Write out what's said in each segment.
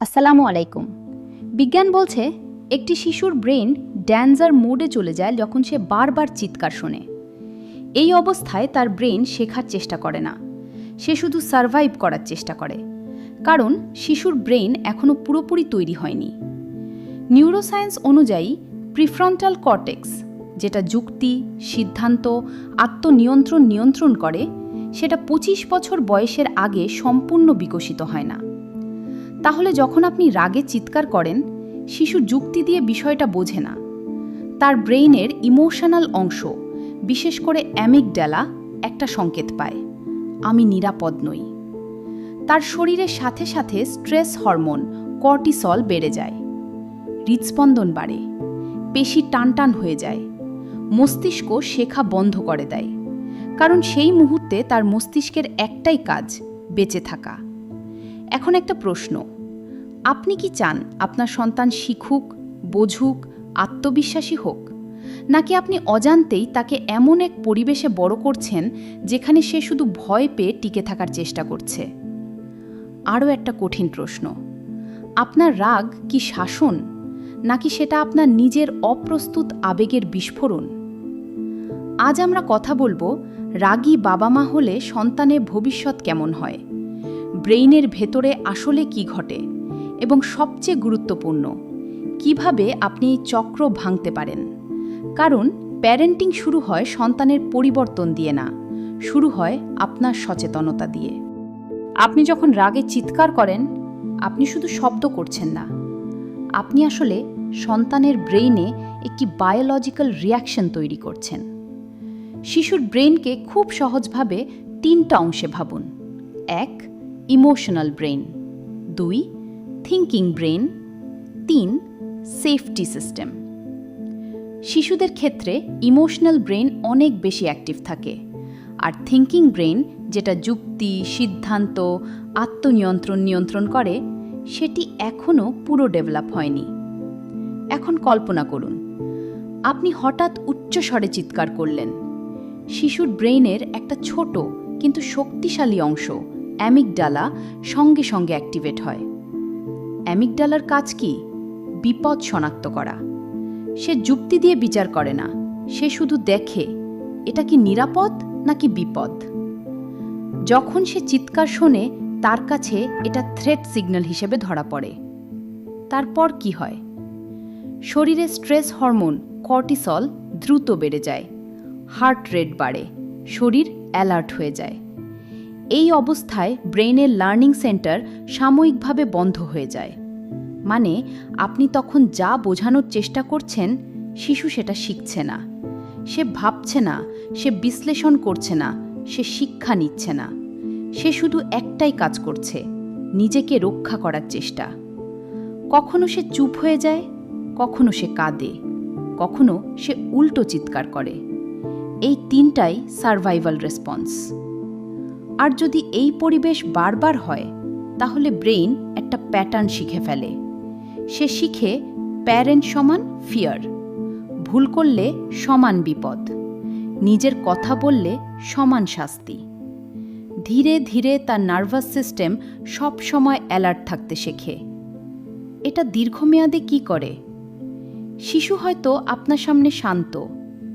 আসসালামু আলাইকুম। বিজ্ঞান বলছে একটি শিশুর ব্রেন ড্যান্সার মোডে চলে যায় যখন সে বারবার চিৎকার শোনে। এই অবস্থায় তার ব্রেন শেখার চেষ্টা করে না, সে শুধু সারভাইভ করার চেষ্টা করে, কারণ শিশুর ব্রেন এখনও পুরোপুরি তৈরি হয়নি। নিউরোসায়েন্স অনুযায়ী প্রিফ্রন্টাল কর্টেক্স, যেটা যুক্তি, সিদ্ধান্ত, আত্মনিয়ন্ত্রণ নিয়ন্ত্রণ করে, সেটা ২৫ বছর বয়সের আগে সম্পূর্ণ বিকশিত হয় না। তাহলে যখন আপনি রাগে চিৎকার করেন, শিশু যুক্তি দিয়ে বিষয়টা বোঝে না। তার ব্রেইনের ইমোশনাল অংশ, বিশেষ করে অ্যামিগডালা, একটা সংকেত পায়, আমি নিরাপদ নই। তার শরীরের সাথে সাথে স্ট্রেস হরমোন কর্টিসল বেড়ে যায়, হৃদস্পন্দন বাড়ে, পেশি টানটান হয়ে যায়, মস্তিষ্ক শেখা বন্ধ করে দেয়, কারণ সেই মুহূর্তে তার মস্তিষ্কের একটাই কাজ, বেঁচে থাকা। এখন একটা প্রশ্ন, আপনি কি চান আপনার সন্তান শিখুক, বোঝুক, আত্মবিশ্বাসী হোক, নাকি আপনি অজান্তেই তাকে এমন এক পরিবেশে বড় করছেন যেখানে সে শুধু ভয় পেয়ে টিকে থাকার চেষ্টা করছে? আরও একটা কঠিন প্রশ্ন, আপনার রাগ কি শাসন, নাকি সেটা আপনার নিজের অপ্রস্তুত আবেগের বিস্ফোরণ? আজ আমরা কথা বলবো রাগী বাবা মা হলে সন্তানের ভবিষ্যৎ কেমন হয়, ব্রেইনের ভেতরে আসলে কি ঘটে, এবং সবচেয়ে গুরুত্বপূর্ণ, কিভাবে আপনি এই চক্র ভাঙতে পারেন। কারণ প্যারেন্টিং শুরু হয় সন্তানের পরিবর্তন দিয়ে না, শুরু হয় আপনার সচেতনতা দিয়ে। আপনি যখন রাগে চিৎকার করেন, আপনি শুধু শব্দ করছেন না, আপনি আসলে সন্তানের ব্রেইনে একটি বায়োলজিক্যাল রিয়াকশন তৈরি করছেন। শিশুর ব্রেইনকে খুব সহজভাবে ৩টা অংশে ভাবুন। ১. Emotional brain, ২. Thinking brain, ৩. Safety system. শিশুদের ক্ষেত্রে ইমোশনাল ব্রেইন অনেক বেশি অ্যাক্টিভ থাকে, আর থিঙ্কিং ব্রেইন, যেটা যুক্তি, সিদ্ধান্ত, আত্মনিয়ন্ত্রণ নিয়ন্ত্রণ করে, সেটি এখনও পুরো ডেভেলপ হয়নি। এখন কল্পনা করুন, আপনি হঠাৎ উচ্চস্বরে চিৎকার করলেন। শিশুর ব্রেইনের একটা ছোট কিন্তু শক্তিশালী অংশ, অ্যামিগডালা, সঙ্গে সঙ্গে অ্যাক্টিভেট হয়। অ্যামিগডালার কাজ কি? বিপদ শনাক্ত করা। সে যুক্তি দিয়ে বিচার করে না, সে শুধু দেখে এটা কি নিরাপদ নাকি বিপদ। যখন সে চিৎকার শোনে, তার কাছে এটা থ্রেট সিগন্যাল হিসেবে ধরা পড়ে। তারপর কি হয়? শরীরে স্ট্রেস হরমোন কর্টিসল দ্রুত বেড়ে যায়, হার্ট রেট বাড়ে, শরীর অ্যালার্ট হয়ে যায়। এই অবস্থায় ব্রেইনের লার্নিং সেন্টার সাময়িকভাবে বন্ধ হয়ে যায়। মানে আপনি তখন যা বোঝানোর চেষ্টা করছেন, শিশু সেটা শিখছে না, সে ভাবছে না, সে বিশ্লেষণ করছে না, সে শিক্ষা নিচ্ছে না। সে শুধু একটাই কাজ করছে, নিজেকে রক্ষা করার চেষ্টা। কখনো সে চুপ হয়ে যায়, কখনো সে কাঁদে, কখনো সে উল্টো চিৎকার করে। এই ৩টাই সারভাইভাল রেসপন্স। আর যদি এই পরিবেশ বারবার হয়, তাহলে ব্রেইন একটা প্যাটার্ন শিখে ফেলে। সে শিখে প্যারেন্ট সমান ফিয়ার, ভুল করলে সমান বিপদ, নিজের কথা বললে সমান শাস্তি। ধীরে ধীরে তার নার্ভাস সিস্টেম সব সময় অ্যালার্ট থাকতে শেখে। এটা দীর্ঘমেয়াদে কি করে? শিশু হয়তো আপনার সামনে শান্ত,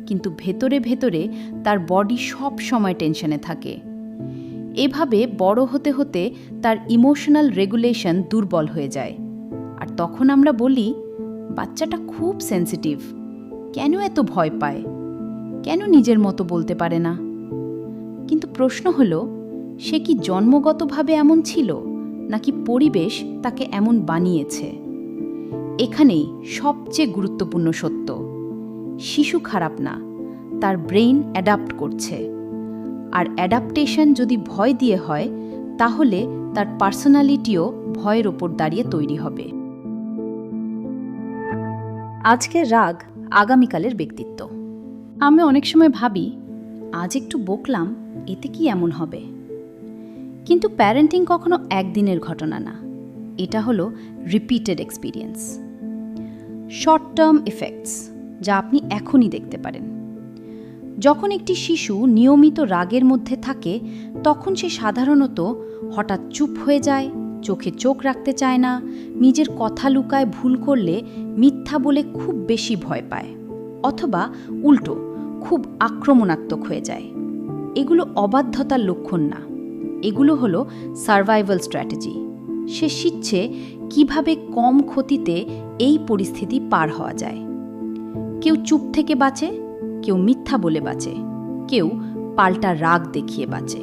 কিন্তু ভেতরে ভেতরে তার বডি সব সময় টেনশনে থাকে। এভাবে বড় হতে হতে তার ইমোশনাল রেগুলেশন দুর্বল হয়ে যায়। আর তখন আমরা বলি, বাচ্চাটা খুব সেন্সিটিভ, কেন এত ভয় পায়, কেন নিজের মতো বলতে পারে না? কিন্তু প্রশ্ন হলো, সে কি জন্মগতভাবে এমন ছিল, নাকি পরিবেশ তাকে এমন বানিয়েছে? এখানেই সবচেয়ে গুরুত্বপূর্ণ সত্য, শিশু খারাপ না, তার ব্রেইন অ্যাডাপ্ট করছে। আর অ্যাডাপ্টেশন যদি ভয় দিয়ে হয়, তাহলে তার পার্সোনালিটিও ভয়ের ওপর দাঁড়িয়ে তৈরি হবে। আজকের রাগ, আগামীকালের ব্যক্তিত্ব। আমি অনেক সময় ভাবি, আজ একটু বকলাম, এতে কি এমন হবে? কিন্তু প্যারেন্টিং কখনো একদিনের ঘটনা না, এটা হলো repeated experience, short term effects, যা আপনি এখনই দেখতে পারেন। যখন একটি শিশু নিয়মিত রাগের মধ্যে থাকে, তখন সে সাধারণত হঠাৎ চুপ হয়ে যায়, চোখে চোখ রাখতে চায় না, নিজের কথা লুকায় ভুল করলে মিথ্যা বলে খুব বেশি ভয় পায়, অথবা উল্টো খুব আক্রমণাত্মক হয়ে যায়। এগুলো অবাধ্যতার লক্ষণ না, এগুলো হলো সার্ভাইভাল স্ট্র্যাটেজি। সে শিখছে কিভাবে কম ক্ষতিতে এই পরিস্থিতি পার হওয়া যায়। কেউ চুপ থেকে বাঁচে, কেউ মিথ্যা বলে বাঁচে, কেউ পাল্টা রাগ দেখিয়ে বাঁচে।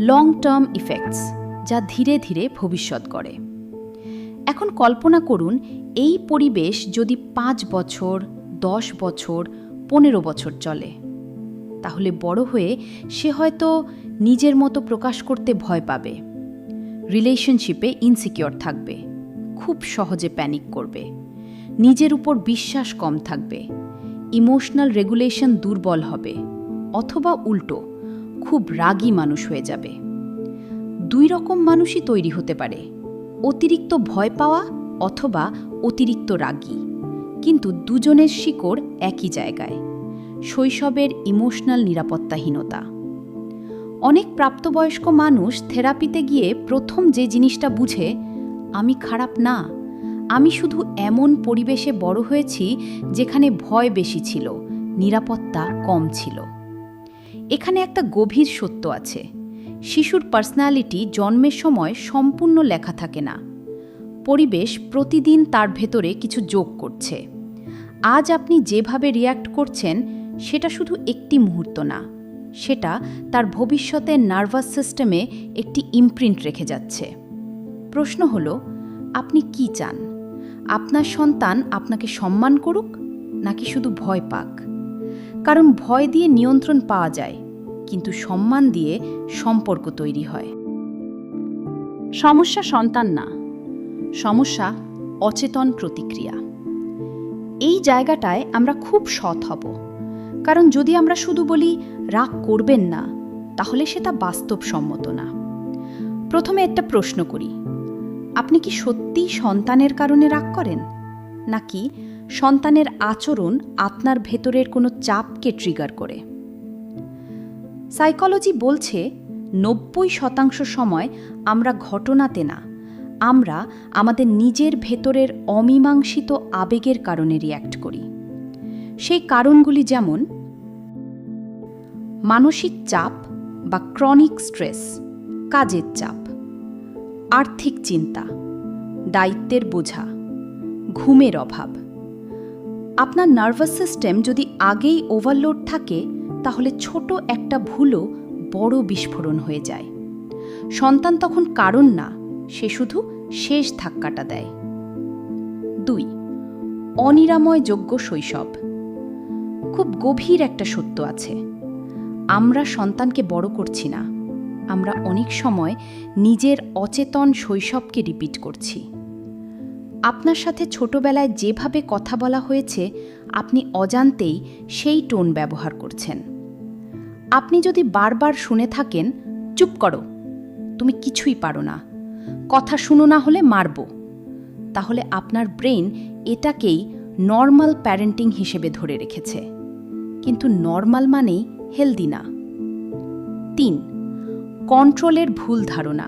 লং টার্ম ইফেক্টস, যা ধীরে ধীরে ভবিষ্যৎ গড়ে। এখন কল্পনা করুন এই পরিবেশ যদি 5 বছর, 10 বছর, 15 বছর চলে, তাহলে বড় হয়ে সে হয়তো নিজের মতো প্রকাশ করতে ভয় পাবে, রিলেশনশিপে ইনসিকিউর থাকবে, খুব সহজে প্যানিক করবে, নিজের উপর বিশ্বাস কম থাকবে, ইমোশনাল রেগুলেশন দুর্বল হবে, অথবা উল্টো খুব রাগী মানুষ হয়ে যাবে। 2 রকম মানুষই তৈরি হতে পারে, অতিরিক্ত ভয় পাওয়া অথবা অতিরিক্ত রাগী, কিন্তু দুজনের শিকড় একই জায়গায়, শৈশবের ইমোশনাল নিরাপত্তাহীনতা। অনেক প্রাপ্তবয়স্ক মানুষ থেরাপিতে গিয়ে প্রথম যে জিনিসটা বুঝে, আমি খারাপ না, আমি শুধু এমন পরিবেশে বড় হয়েছি যেখানে ভয় বেশি ছিল, নিরাপত্তা কম ছিল। এখানে একটা গভীর সত্য আছে, শিশুর পার্সোনালিটি জন্মের সময় সম্পূর্ণ লেখা থাকে না। পরিবেশ প্রতিদিন তার ভেতরে কিছু যোগ করছে। আজ আপনি যেভাবে রিয়্যাক্ট করছেন সেটা শুধু একটি মুহূর্ত না, সেটা তার ভবিষ্যতের নার্ভাস সিস্টেমে একটি ইমপ্রিন্ট রেখে যাচ্ছে। প্রশ্ন হলো, আপনি কি চান? আপনার সন্তান আপনাকে সম্মান করুক নাকি শুধু ভয় পাক? কারণ ভয় দিয়ে নিয়ন্ত্রণ পাওয়া যায়, কিন্তু সম্মান দিয়ে সম্পর্ক তৈরি হয়। সমস্যা সন্তান না, সমস্যা অচেতন প্রতিক্রিয়া। এই জায়গাটায় আমরা খুব সৎ হব, কারণ যদি আমরা শুধু বলি রাগ করবেন না, তাহলে সেটা বাস্তবসম্মত না। প্রথমে একটা প্রশ্ন করি, আপনি কি সত্যিই সন্তানের কারণে রাগ করেন, নাকি সন্তানের আচরণ আপনার ভেতরের কোনো চাপকে ট্রিগার করে? সাইকোলজি বলছে 90% সময় আমরা ঘটনাতে না, আমরা আমাদের নিজের ভেতরের অমীমাংসিত আবেগের কারণে রিয়্যাক্ট করি। সেই কারণগুলি যেমন মানসিক চাপ বা ক্রনিক স্ট্রেস, কাজের চাপ, আর্থিক চিন্তা, দায়িত্বের বোঝা, ঘুমের অভাব। আপনার নার্ভাস সিস্টেম যদি আগেই ওভারলোড থাকে, তাহলে ছোট একটা ভুলও বড় বিস্ফোরণ হয়ে যায়। সন্তান তখন কারণ না, সে শুধু শেষ ধাক্কাটা দেয়। 2. অনিরাময়যোগ্য শৈশব। খুব গভীর একটা সত্য আছে, আমরা সন্তানকে বড় করছি না, আমরা অনেক সময় নিজের অচেতন শৈশবকে রিপিট করছি। আপনার সাথে ছোটবেলায় যেভাবে কথা বলা হয়েছে, আপনি অজান্তেই সেই টোন ব্যবহার করছেন। আপনি যদি বারবার শুনে থাকেন, চুপ করো, তুমি কিছুই পারো না, কথা শুনো না হলে মারব, তাহলে আপনার ব্রেন এটাকেই নর্মাল প্যারেন্টিং হিসেবে ধরে রেখেছে, কিন্তু নর্মাল মানেই হেলদি না। 3. কন্ট্রোলের ভুল ধারণা।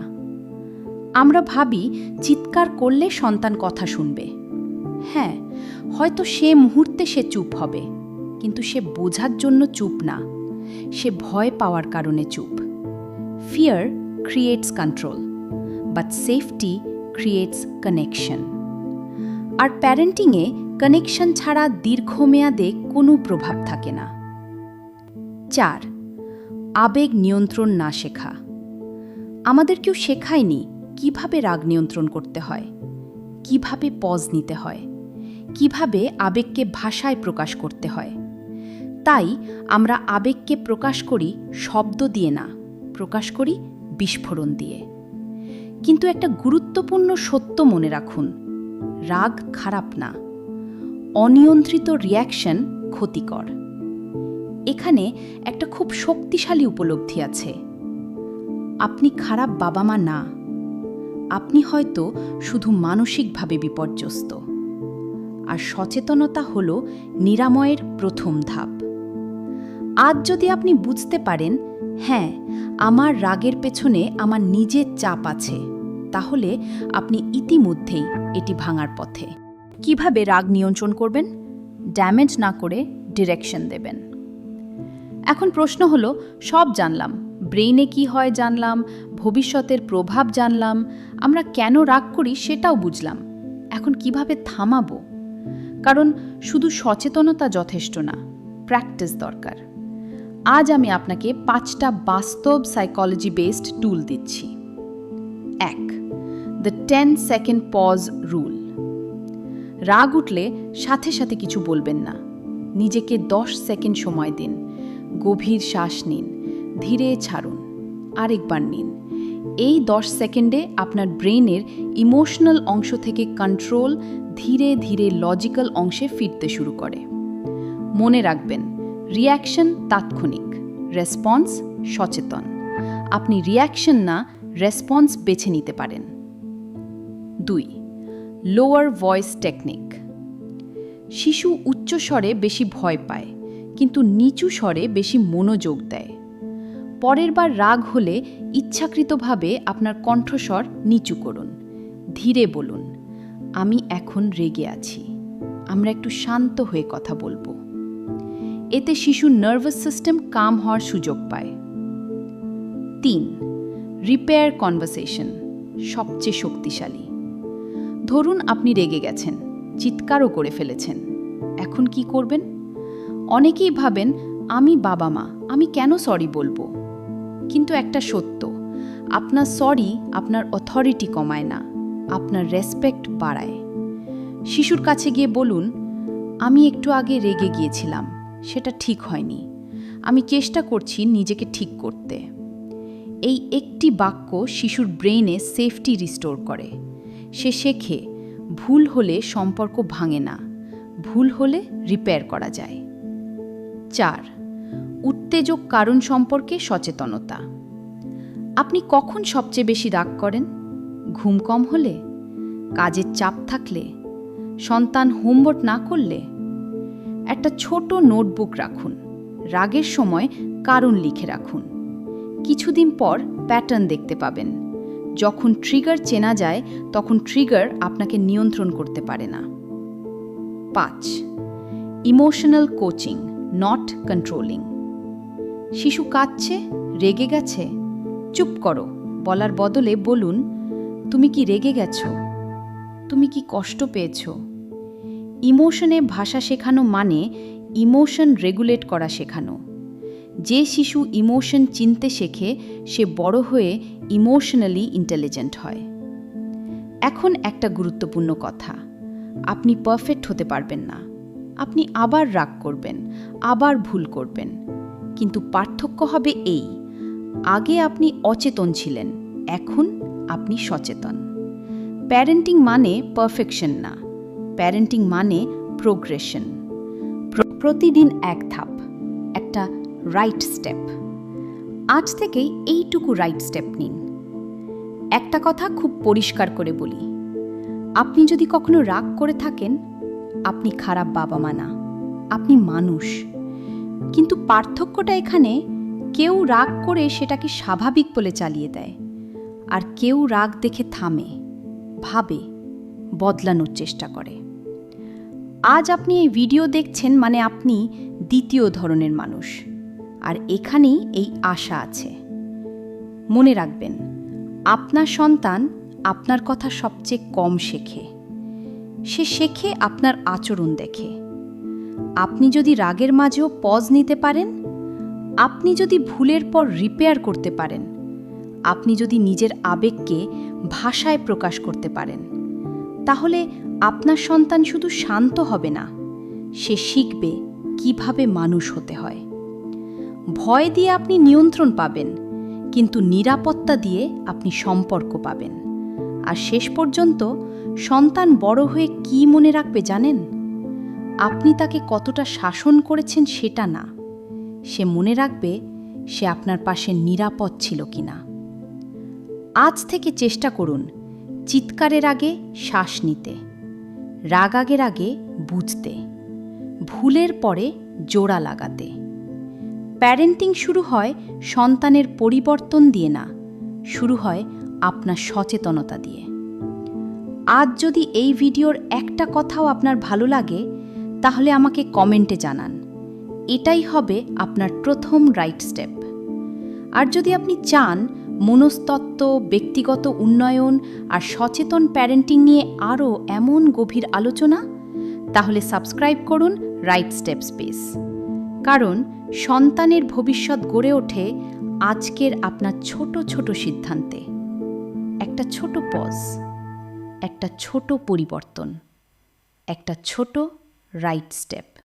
আমরা ভাবি চিৎকার করলে সন্তান কথা শুনবে। হ্যাঁ, হয়তো সে মুহূর্তে সে চুপ হবে, কিন্তু সে বোঝার জন্য চুপ না, সে ভয় পাওয়ার কারণে চুপ। Fear creates control, but safety creates connection. আর প্যারেন্টিংয়ে কানেকশন ছাড়া দীর্ঘমেয়াদে কোনো প্রভাব থাকে না। 4. আবেগ নিয়ন্ত্রণ না শেখা। আমাদের কেউ শেখায়নি কিভাবে রাগ নিয়ন্ত্রণ করতে হয়, কিভাবে পজ নিতে হয়, কিভাবে আবেগকে ভাষায় প্রকাশ করতে হয়। তাই আমরা আবেগকে প্রকাশ করি শব্দ দিয়ে না, প্রকাশ করি বিস্ফোরণ দিয়ে। কিন্তু একটা গুরুত্বপূর্ণ সত্য মনে রাখুন, রাগ খারাপ না, অনিয়ন্ত্রিত রিয়াকশন ক্ষতিকর। এখানে একটা খুব শক্তিশালী উপলব্ধি আছে, আপনি খারাপ বাবা মা না, আপনি হয়তো শুধু মানসিকভাবে বিপর্যস্ত। আর সচেতনতা হলো নিরাময়ের প্রথম ধাপ। আজ যদি আপনি বুঝতে পারেন, হ্যাঁ, আমার রাগের পেছনে আমার নিজের চাপ আছে, তাহলে আপনি ইতিমধ্যেই এটি ভাঙার পথে। কিভাবে রাগ নিয়ন্ত্রণ করবেন? ড্যামেজ না করে ডিরেকশন দেবেন। এখন প্রশ্ন হলো, সব জানলাম, ব্রেইনে কি হয় জানলাম, ভবিষ্যতের প্রভাব জানলাম, আমরা কেন রাগ করি সেটাও বুঝলাম, এখন কিভাবে থামাবো? কারণ শুধু সচেতনতা যথেষ্ট না, প্র্যাকটিস দরকার। আজ আমি আপনাকে 5টা বাস্তব সাইকোলজি বেসড টুল দিচ্ছি। 1. The 10 second pause rule. রাগ উঠলে সাথে সাথে কিছু বলবেন না, নিজেকে 10 সেকেন্ড সময় দিন। গভীর শ্বাস নিন, ধীরে ছাড়ুন, আরেকবার নিন। এই 10 সেকেন্ডে আপনার ব্রেইনের ইমোশনাল অংশ থেকে কন্ট্রোল ধীরে ধীরে লজিক্যাল অংশে ফিরতে শুরু করে। মনে রাখবেন, রিঅ্যাকশন তাৎক্ষণিক, রেসপন্স সচেতন। আপনি রিঅ্যাকশন না, রেসপন্স বেছে নিতে পারেন। 2. Lower voice technique. শিশু উচ্চ স্বরে বেশি ভয় পায়, কিন্তু নিচু স্বরে বেশি মনোযোগ দেয়। পরের বার রাগ হলে ইচ্ছাকৃতভাবে আপনার কণ্ঠস্বর নিচু করুন, ধীরে বলুন, আমি এখন রেগে আছি, আমরা একটু শান্ত হয়ে কথা বলবো। এতে শিশুর নার্ভাস সিস্টেম কাম হওয়ার সুযোগ পায়। 3. রিপেয়ার কনভারসেশন, সবচেয়ে শক্তিশালী। ধরুন আপনি রেগে গেছেন, চিৎকারও করে ফেলেছেন, এখন কি করবেন? অনেকেই ভাবেন, আমি বাবা মা, আমি কেন সরি বলবো? কিন্তু একটা সত্য, আপনার সরি আপনার অথরিটি কমায় না, আপনার রেসপেক্ট বাড়ায়। শিশুর কাছে গিয়ে বলুন, আমি একটু আগে রেগে গিয়েছিলাম, সেটা ঠিক হয়নি, আমি চেষ্টা করছি নিজেকে ঠিক করতে। এই একটি বাক্য শিশুর ব্রেইনে সেফটি রিস্টোর করে। সে শেখে, ভুল হলে সম্পর্ক ভাঙে না, ভুল হলে রিপেয়ার করা যায়। 4. উত্তেজক কারণ সম্পর্কে সচেতনতা। আপনি কখন সবচেয়ে বেশি রাগ করেন? ঘুম কম হলে, কাজের চাপ থাকলে, সন্তান হোমওয়ার্ক না করলে? একটা ছোট নোটবুক রাখুন, রাগের সময় কারণ লিখে রাখুন। কিছুদিন পর প্যাটার্ন দেখতে পাবেন। যখন ট্রিগার চেনা যায়, তখন ট্রিগার আপনাকে নিয়ন্ত্রণ করতে পারে না। 5. Emotional coaching, not controlling. শিশু কাঁদছে, রেগে গেছে, চুপ করো বলার বদলে বলুন, তুমি কি রেগে গেছো? তুমি কি কষ্ট পেয়েছো? ইমোশনে ভাষা শেখানো মানে ইমোশন রেগুলেট করা শেখানো। যে শিশু ইমোশন চিনতে শেখে, সে বড় হয়ে ইমোশনালি ইন্টেলিজেন্ট হয়। এখন একটা গুরুত্বপূর্ণ কথা, আপনি পারফেক্ট হতে পারবেন না। আপনি আবার রাগ করবেন, আবার ভুল করবেন, কিন্তু পার্থক্য হবে এই, আগে আপনি অচেতন ছিলেন, এখন আপনি সচেতন। প্যারেন্টিং মানে পারফেকশন না, প্যারেন্টিং মানে প্রোগ্রেশন। প্রতিদিন এক ধাপ, একটা রাইট স্টেপ। আজ থেকেই এইটুকু রাইট স্টেপ নিন। একটা কথা খুব পরিষ্কার করে বলি, আপনি যদি কখনো রাগ করে থাকেন, আপনি খারাপ বাবা মা না, আপনি মানুষ। কিন্তু পার্থক্যটা এখানে, কেউ রাগ করে সেটাকে স্বাভাবিক বলে চালিয়ে দেয়, আর কেউ রাগ দেখে থামে, ভাবে, বদলানোর চেষ্টা করে। আজ আপনি এই ভিডিও দেখছেন মানে আপনি দ্বিতীয় ধরনের মানুষ, আর এখানেই এই আশা আছে। মনে রাখবেন, আপনার সন্তান আপনার কথা সবচেয়ে কম শেখে। সে শেখে আপনার আচরণ দেখে। আপনি যদি রাগের মাঝেও পজ নিতে পারেন, আপনি যদি ভুলের পর রিপেয়ার করতে পারেন, আপনি যদি নিজের আবেগকে ভাষায় প্রকাশ করতে পারেন, তাহলে আপনার সন্তান শুধু শান্ত হবে না, সে শিখবে কিভাবে মানুষ হতে হয়। ভয় দিয়ে আপনি নিয়ন্ত্রণ পাবেন, কিন্তু নিরাপত্তা দিয়ে আপনি সম্পর্ক পাবেন। আর শেষ পর্যন্ত সন্তান বড় হয়ে কি মনে রাখবে জানেন? আপনি তাকে কতটা শাসন করেছেন সেটা না, সে মনে রাখবে সে আপনার পাশে নিরাপদ ছিল কিনা। আজ থেকে চেষ্টা করুন চিৎকারের আগে শ্বাস নিতে, রাগ আগের আগে বুঝতে, ভুলের পরে জোড়া লাগাতে। প্যারেন্টিং শুরু হয় সন্তানের পরিবর্তন দিয়ে না, শুরু হয় আপনার সচেতনতা দিয়ে। আজ যদি এই ভিডিওর একটা কথাও আপনার ভালো লাগে, তাহলে আমাকে কমেন্টে জানান। এটাই হবে আপনার প্রথম রাইট স্টেপ। আর যদি আপনি চান মনস্তত্ত্ব, ব্যক্তিগত উন্নয়ন আর সচেতন প্যারেন্টিং নিয়ে আরও এমন গভীর আলোচনা, তাহলে সাবস্ক্রাইব করুন রাইট স্টেপ স্পেস। কারণ সন্তানের ভবিষ্যৎ গড়ে ওঠে আজকের আপনার ছোট ছোট সিদ্ধান্তে। একটা ছোট পজ, একটা ছোট পরিবর্তন, একটা ছোট রাইট স্টেপ।